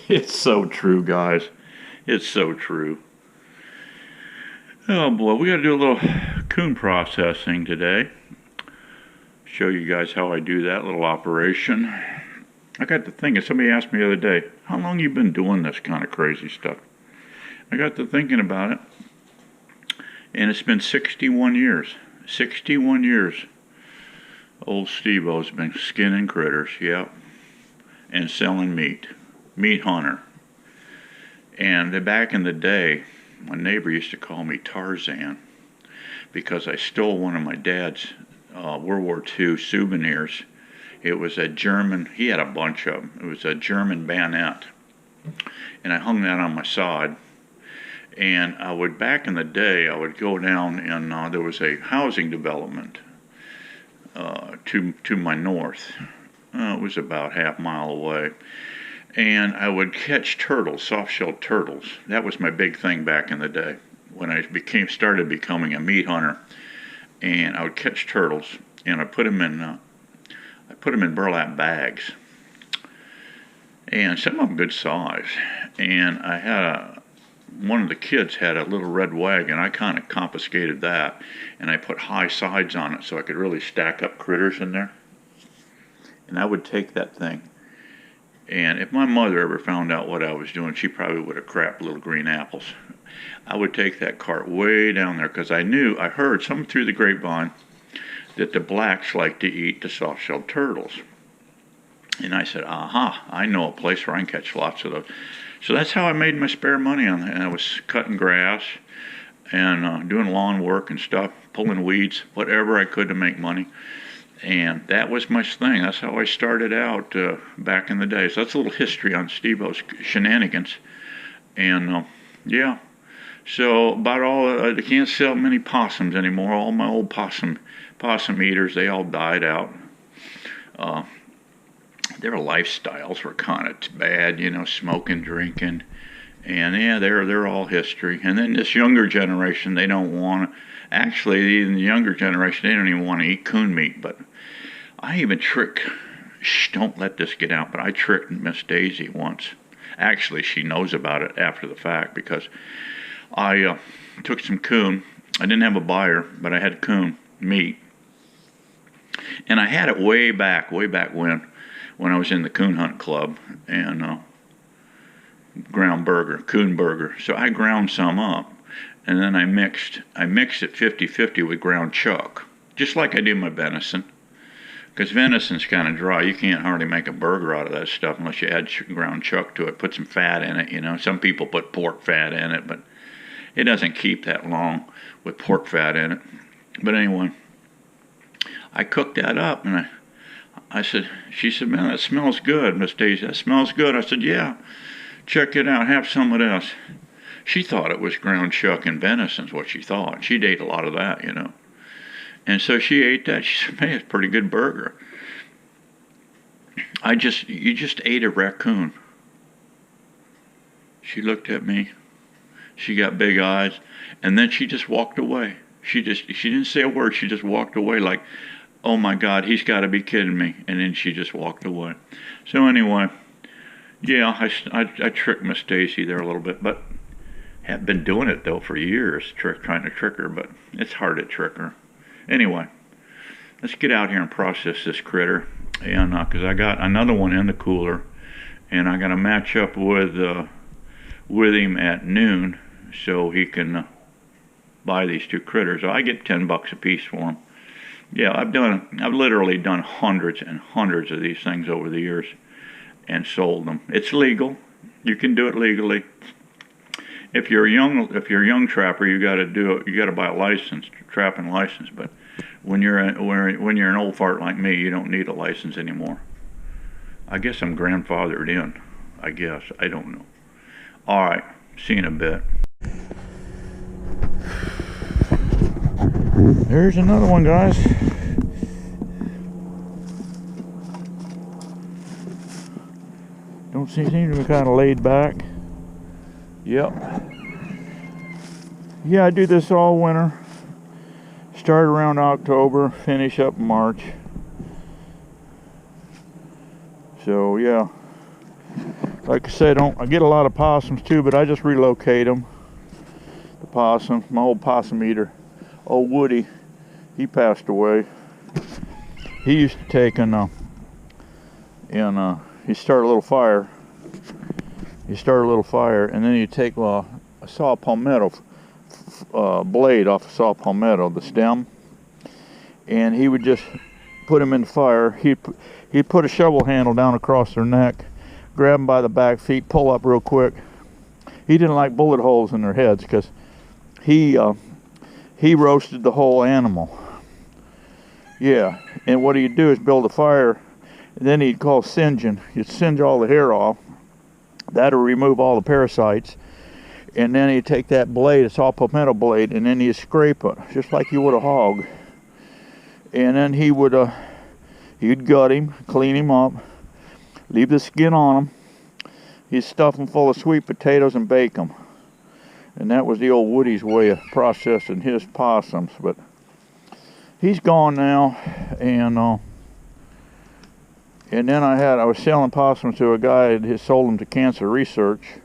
It's so true, guys. It's so true. Oh boy, we got to do a little coon processing today. Show you guys how I do that little operation. I got to thinking, somebody asked me the other day, how long you been doing this kind of crazy stuff? I got to thinking about it, and it's been 61 years. 61 years. Old Steve-O's been skinning critters, yep, and selling meat. Meat hunter. And back in the day, my neighbor used to call me Tarzan because I stole one of my dad's World War II souvenirs. It was a German, he had a bunch of them. It was a German bayonet. And I hung that on my side. And I would, back in the day, I would go down and there was a housing development to my north. It was about half a mile away. And I would catch turtles, soft-shelled turtles. That was my big thing back in the day when I started becoming a meat hunter. And I would catch turtles, and I put them in burlap bags, and some of them good size. And I had one of the kids had a little red wagon. I kind of confiscated that, and I put high sides on it so I could really stack up critters in there. And I would take that thing. And if my mother ever found out what I was doing, she probably would have crapped little green apples. I would take that cart way down there because I heard something through the grapevine that the blacks like to eat the soft-shelled turtles. And I said, aha, I know a place where I can catch lots of those. So that's how I made my spare money on that. And I was cutting grass and doing lawn work and stuff, pulling weeds, whatever I could to make money. And that was my thing. That's how I started out back in the day. So that's a little history on Steve-O's shenanigans. And yeah, so about all, I can't sell many possums anymore. All my old possum eaters, they all died out. Their lifestyles were kind of bad, smoking, drinking. And yeah, they're all history. And then this younger generation, they don't want to. Actually, even the younger generation, they don't even want to eat coon meat. But I even don't let this get out, but I tricked Miss Daisy once. Actually, she knows about it after the fact because I took some coon. I didn't have a buyer, but I had coon meat. And I had it way back when I was in the coon hunt club and ground coon burger. So I ground some up. And then I mixed it 50-50 with ground chuck, just like I do my venison. Because venison's kind of dry. You can't hardly make a burger out of that stuff unless you add ground chuck to it. Put some fat in it, Some people put pork fat in it, but it doesn't keep that long with pork fat in it. But anyway, I cooked that up, and she said, man, that smells good, Miss Daisy. That smells good. I said, yeah, check it out. Have some of this. She thought it was ground chuck and venison's what she thought. She'd ate a lot of that, And so she ate that. She said, man, it's a pretty good burger. You just ate a raccoon. She looked at me. She got big eyes. And then she just walked away. She didn't say a word. She just walked away like, oh my God, he's got to be kidding me. And then she just walked away. So anyway, yeah, I tricked Miss Daisy there a little bit, but have been doing it though for years, trying to trick her, but it's hard to trick her. Anyway, let's get out here and process this critter, and because I got another one in the cooler, and I got to match up with him at noon so he can buy these two critters. So I get $10 a piece for them. Yeah, I've literally done hundreds and hundreds of these things over the years and sold them. It's legal. You can do it legally. If you're a young trapper, you got to do it. You got to buy a license, trapping license. But when you're an old fart like me, you don't need a license anymore. I guess I'm grandfathered in. I guess I don't know. All right, see you in a bit. There's another one, guys. Don't seem to be kind of laid back. Yep. Yeah, I do this all winter. Start around October, finish up March. So yeah, Like I said, I get a lot of possums too, but I just relocate them. The possum, my old possum eater, old Woody, he passed away. He used to take he started a little fire. And then he'd take a saw palmetto blade off a saw palmetto, the stem, and he would just put them in the fire. He'd put a shovel handle down across their neck, grab them by the back feet, pull up real quick. He didn't like bullet holes in their heads because he roasted the whole animal. Yeah, and what he'd do is build a fire, and then he'd call singeing. He'd singe all the hair off. That'll remove all the parasites. And then he'd take that blade, a saw palmetto blade, and then he'd scrape it, just like you would a hog. And then he'd gut him, clean him up, leave the skin on him. He'd stuff them full of sweet potatoes and bake them. And that was the old Woody's way of processing his possums. But he's gone now, and then I was selling possums to a guy that had sold them to cancer research,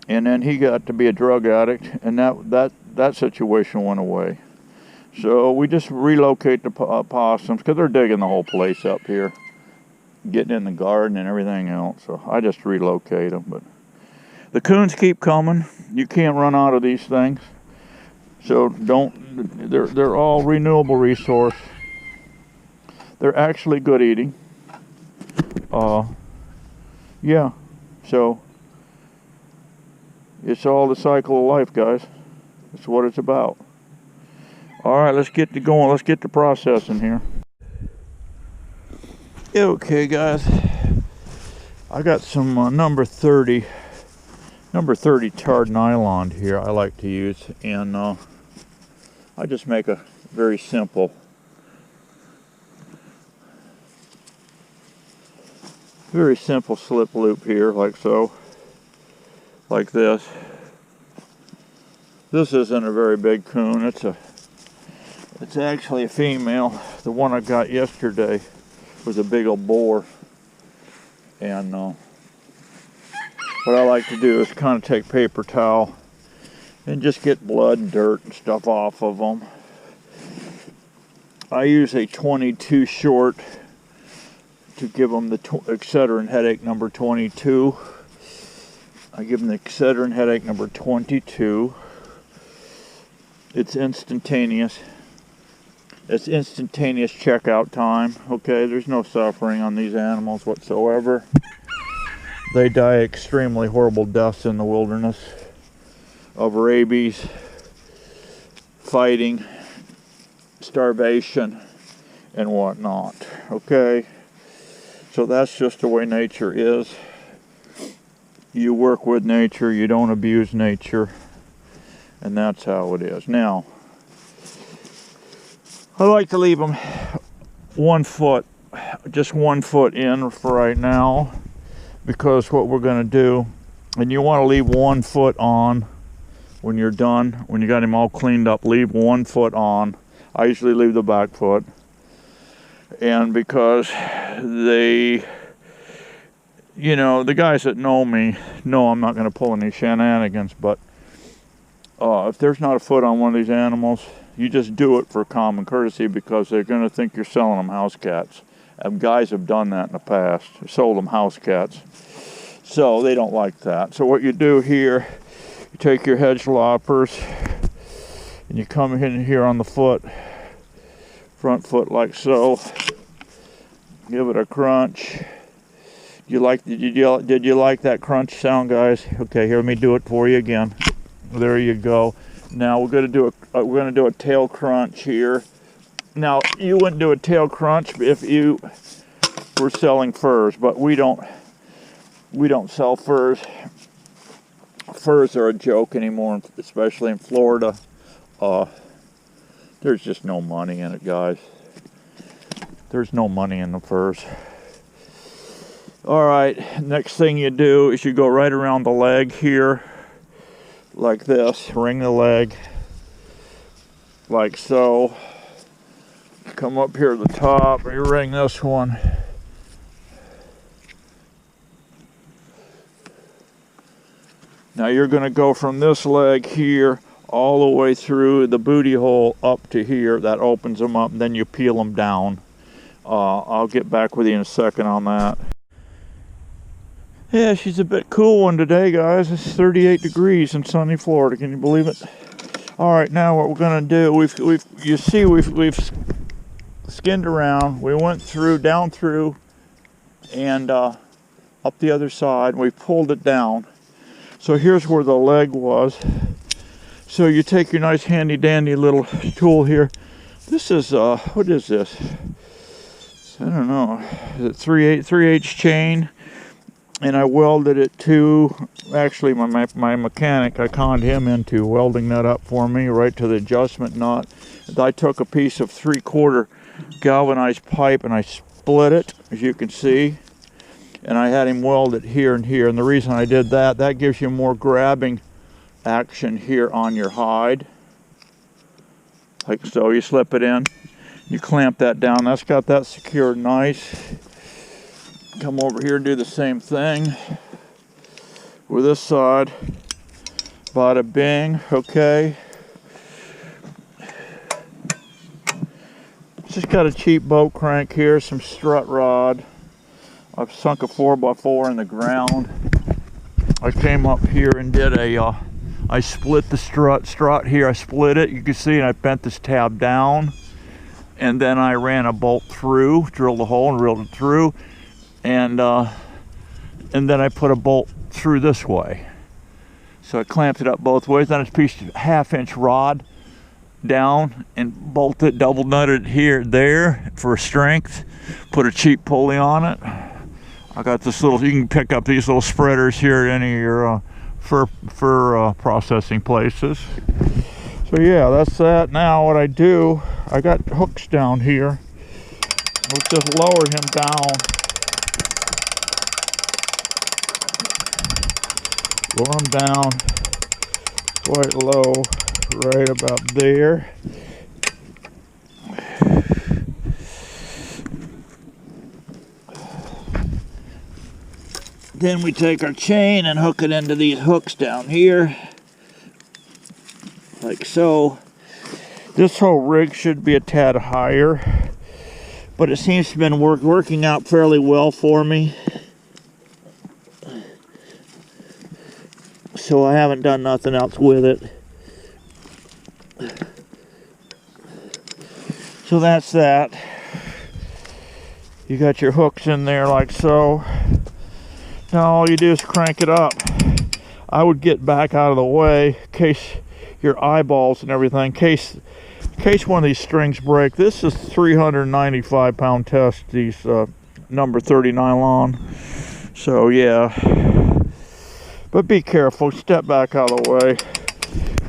and then he got to be a drug addict, and that situation went away. So we just relocate the possums because they're digging the whole place up here, getting in the garden and everything else. So I just relocate them. But the coons keep coming. You can't run out of these things. So they're all renewable resource. They're actually good eating. Yeah, so it's all the cycle of life, guys. That's what it's about. All right, let's get to going. Let's get to processing here. Okay, guys, I got some number 30 tarred nylon here I like to use, and I just make a very simple slip loop here, like so, like this. This isn't a very big coon. It's actually a female. The one I got yesterday was a big old boar. And what I like to do is kind of take paper towel and just get blood and dirt and stuff off of them. I use a 22 short to give them the Excedrin headache number 22. I give them the Excedrin headache number 22. It's instantaneous. It's instantaneous checkout time. Okay, there's no suffering on these animals whatsoever. They die extremely horrible deaths in the wilderness of rabies, fighting, starvation, and whatnot. Okay. So that's just the way nature is. You work with nature, you don't abuse nature, and that's how it is. Now, I like to leave them 1 foot, just 1 foot in for right now, because what we're going to do, and you want to leave 1 foot on when you're done, when you got him all cleaned up, leave 1 foot on. I usually leave the back foot. And because the guys that know me know I'm not going to pull any shenanigans, but if there's not a foot on one of these animals, you just do it for common courtesy, because they're going to think you're selling them house cats. And guys have done that in the past, sold them house cats. So they don't like that. So what you do here, you take your hedge loppers and you come in here on the foot, front foot like so. Give it a crunch. Did you like that crunch sound, guys? Okay, here, let me do it for you again. There you go. Now we're going to do a tail crunch here. Now you wouldn't do a tail crunch if you were selling furs, but we don't sell furs. Furs are a joke anymore, especially in Florida. There's just no money in it, guys. There's no money in the furs. All right, next thing you do is you go right around the leg here, like this. Ring the leg, like so. Come up here to the top, you ring this one. Now you're going to go from this leg here all the way through the booty hole up to here. That opens them up, and then you peel them down. I'll get back with you in a second on that. Yeah, she's a bit cool one today, guys. It's 38 degrees in sunny Florida. Can you believe it? All right, now what we're gonna do, we've skinned around. We went through, down through, and up the other side. We pulled it down. So here's where the leg was. So you take your nice handy dandy little tool here. This is what is this? I don't know. Is it 3/8 chain? And I welded it to, actually my mechanic, I conned him into welding that up for me right to the adjustment nut. I took a piece of 3/4 galvanized pipe and I split it, as you can see, and I had him weld it here and here. And the reason I did that, that gives you more grabbing action here on your hide, like so. You slip it in, you clamp that down. That's got that secured nice. Come over here and do the same thing with this side. Bada bing. Okay. Just got a cheap boat crank here, some strut rod. I've sunk a 4x4 in the ground. I came up here and did a I split the strut here. I split it, you can see, and I bent this tab down, and then I ran a bolt through, drilled a hole and drilled it through, and then I put a bolt through this way. So I clamped it up both ways. Then it's a piece of 1/2-inch rod down and bolted, double nutted here, there for strength. Put a cheap pulley on it. I got this little, you can pick up these little spreaders here at any of your fur processing places. So yeah, that's that. Now what I do, I got hooks down here. Let's just lower him down. Lower him down quite low, right about there. Then we take our chain and hook it into these hooks down here, like so. This whole rig should be a tad higher, but it seems to have been working out fairly well for me. So I haven't done nothing else with it. So that's that. You got your hooks in there like so. Now all you do is crank it up. I would get back out of the way in case your eyeballs and everything, in case one of these strings break. This is 395 pound test, these number 30 nylon. So yeah. But be careful, step back out of the way.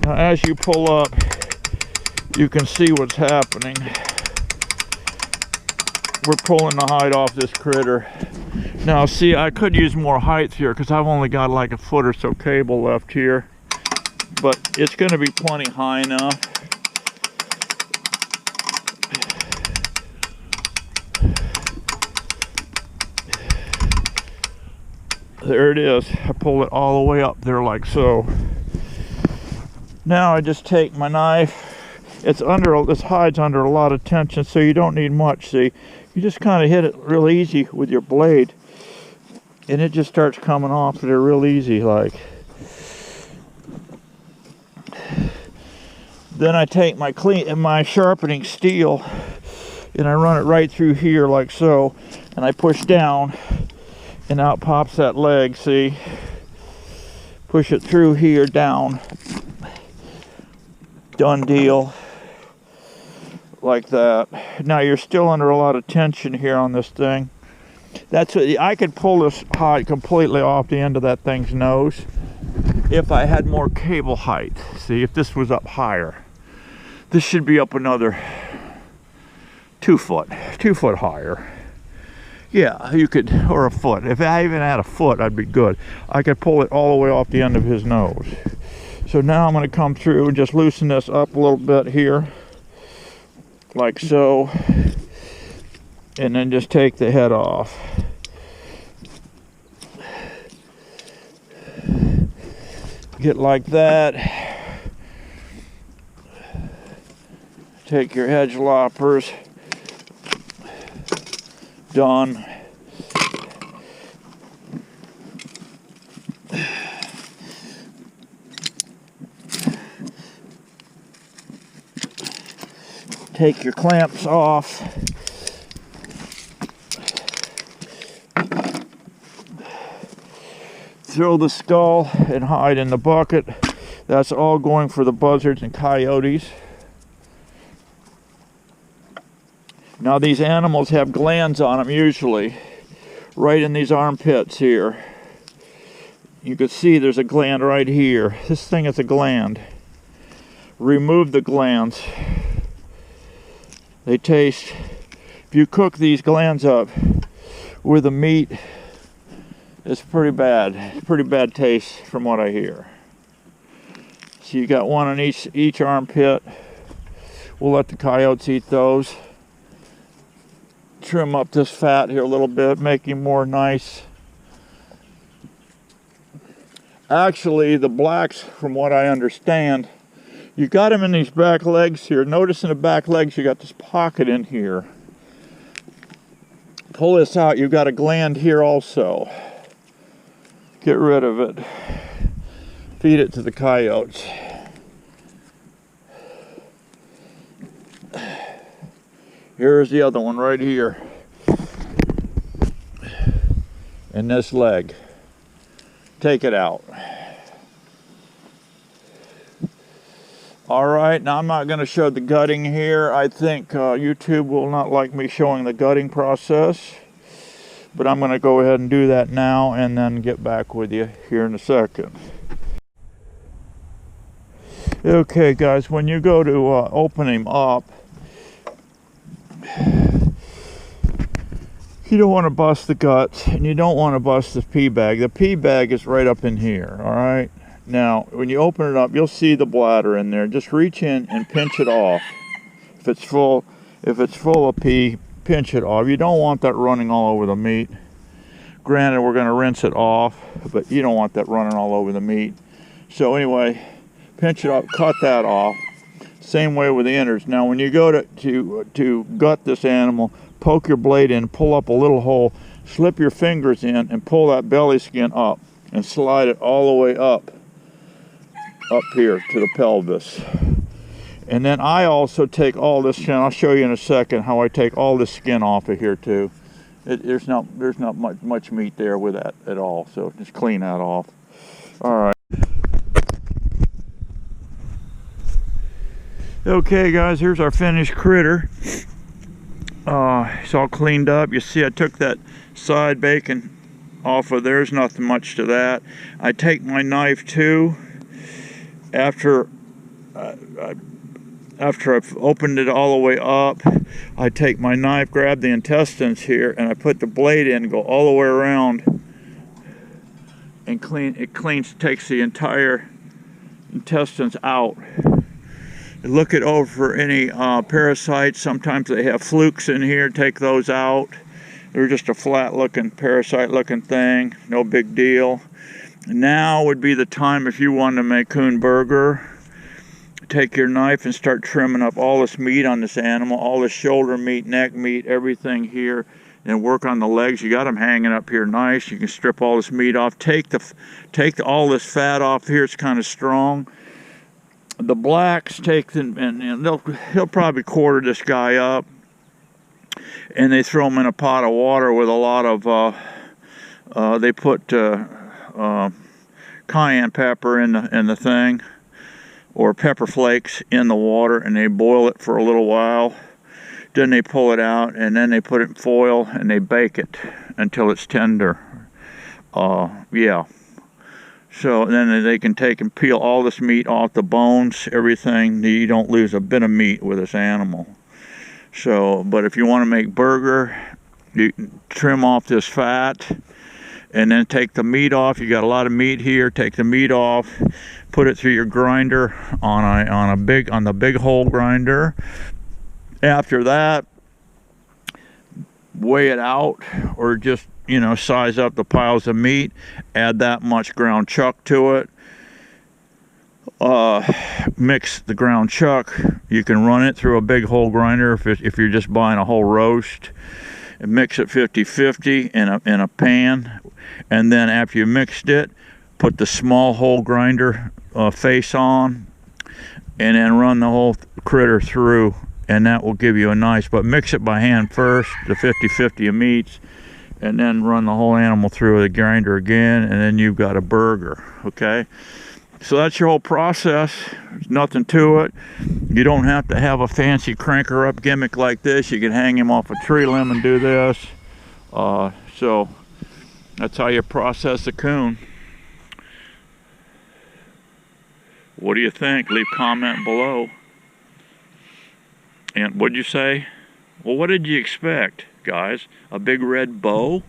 Now as you pull up, you can see what's happening. We're pulling the hide off this critter. Now see, I could use more height here because I've only got like a foot or so cable left here. But it's going to be plenty high enough. There it is. I pull it all the way up there like so. Now I just take my knife. It's under, this hide's under a lot of tension, so you don't need much. See, you just kind of hit it real easy with your blade, and it just starts coming off there real easy like. Then I take my sharpening steel and I run it right through here like so, and I push down. And out pops that leg, see? Push it through here, down. Done deal. Like that. Now you're still under a lot of tension here on this thing. That's what, I could pull this hide completely off the end of that thing's nose if I had more cable height. See, if this was up higher. This should be up another 2 foot higher. Yeah, you could, or a foot. If I even had a foot, I'd be good. I could pull it all the way off the end of his nose. So now I'm going to come through and just loosen this up a little bit here, like so, and then just take the head off. Get like that. Take your hedge loppers. Done. Take your clamps off. Throw the skull and hide in the bucket. That's all going for the buzzards and coyotes. Now these animals have glands on them usually, right in these armpits here. You can see there's a gland right here. This thing is a gland. Remove the glands. They taste, if you cook these glands up with the meat, it's pretty bad. Pretty bad taste from what I hear. So you got one on each armpit. We'll let the coyotes eat those. Trim up this fat here a little bit, make him more nice. Actually, the blacks, from what I understand, you got them in these back legs here. Notice in the back legs you got this pocket in here. Pull this out, you've got a gland here also. Get rid of it. Feed it to the coyotes. Here's the other one right here. And this leg. Take it out. Alright, now I'm not going to show the gutting here. I think YouTube will not like me showing the gutting process. But I'm going to go ahead and do that now and then get back with you here in a second. Okay guys, when you go to open him up, you don't want to bust the guts and you don't want to bust the pea bag. The pea bag is right up in here, alright? Now, when you open it up, you'll see the bladder in there. Just reach in and pinch it off. If it's full of pea, pinch it off. You don't want that running all over the meat. Granted, we're going to rinse it off, but you don't want that running all over the meat. So anyway, pinch it off, cut that off. Same way with the innards. Now, when you go to gut this animal, poke your blade in, pull up a little hole, slip your fingers in, and pull that belly skin up, and slide it all the way up here to the pelvis. And then I also take all this skin. I'll show you in a second how I take all this skin off of here too. There's not much meat there with that at all, so just clean that off. All right. Okay guys, here's our finished critter. It's all cleaned up. You see I took that side bacon off of there. There's nothing much to that. I take my knife too. After I've opened it all the way up, I take my knife, grab the intestines here, and I put the blade in, go all the way around, and takes the entire intestines out. Look it over for any parasites. Sometimes they have flukes in here. Take those out. They're just a flat-looking, parasite-looking thing. No big deal. Now would be the time if you want to make coon burger. Take your knife and start trimming up all this meat on this animal, all the shoulder meat, neck meat, everything here, and work on the legs. You got them hanging up here nice. You can strip all this meat off. Take all this fat off here. It's kind of strong. The blacks take them, and he'll probably quarter this guy up, and they throw him in a pot of water with a lot of they put cayenne pepper in the thing, or pepper flakes in the water, and they boil it for a little while. Then they pull it out, and then they put it in foil and they bake it until it's tender. Yeah. So then they can take and peel all this meat off the bones, everything. You don't lose a bit of meat with this animal. So, but if you want to make burger, you trim off this fat and then take the meat off. You got a lot of meat here. Take the meat off, put it through your grinder on the big hole grinder. After that, weigh it out, or just size up the piles of meat, add that much ground chuck to it, Mix the ground chuck. You can run it through a big whole grinder if you're just buying a whole roast. And mix it 50-50 in a pan, and then after you mixed it, put the small whole grinder face on, and then run the whole critter through, and that will give you a nice, but mix it by hand first, the 50-50 of meats, and then run the whole animal through the grinder again, and then you've got a burger. Okay, so that's your whole process. There's nothing to it. You don't have to have a fancy cranker up gimmick like this. You can hang him off a tree limb and do this. So that's how you process a coon. What do you think? Leave a comment below. And what'd you say? Well, what did you expect, guys? A big red bow?